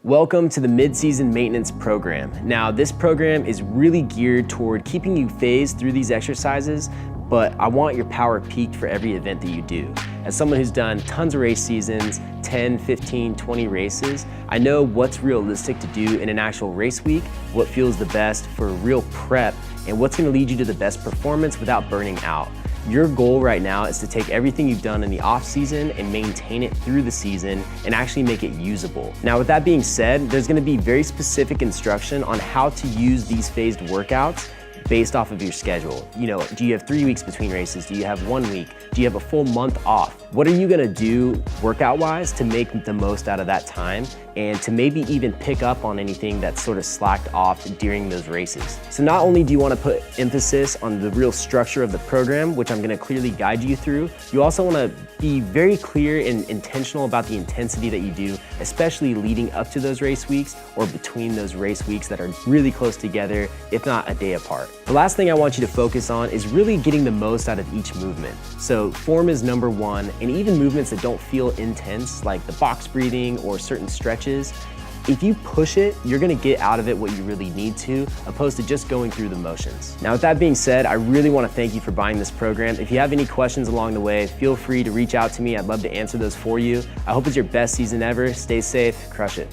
Welcome to the Mid-Season Maintenance Program. Now, this program is really geared toward keeping you phased through these exercises, but I want your power peaked for every event that you do. As someone who's done tons of race seasons, 10, 15, 20 races, I know what's realistic to do in an actual race week, what feels the best for real prep, and what's gonna lead you to the best performance without burning out. Your goal right now is to take everything you've done in the off season and maintain it through the season and actually make it usable. Now, with that being said, there's gonna be very specific instruction on how to use these phased workouts based off of your schedule. You know, do you have 3 weeks between races? Do you have 1 week? Do you have a full month off? What are you gonna do workout-wise to make the most out of that time and to maybe even pick up on anything that's sort of slacked off during those races? So not only do you wanna put emphasis on the real structure of the program, which I'm gonna clearly guide you through, you also wanna be very clear and intentional about the intensity that you do, especially leading up to those race weeks or between those race weeks that are really close together, if not a day apart. The last thing I want you to focus on is really getting the most out of each movement. So form is number one, and even movements that don't feel intense, like the box breathing or certain stretches, if you push it, you're gonna get out of it what you really need to, opposed to just going through the motions. Now, with that being said, I really wanna thank you for buying this program. If you have any questions along the way, feel free to reach out to me. I'd love to answer those for you. I hope it's your best season ever. Stay safe, crush it.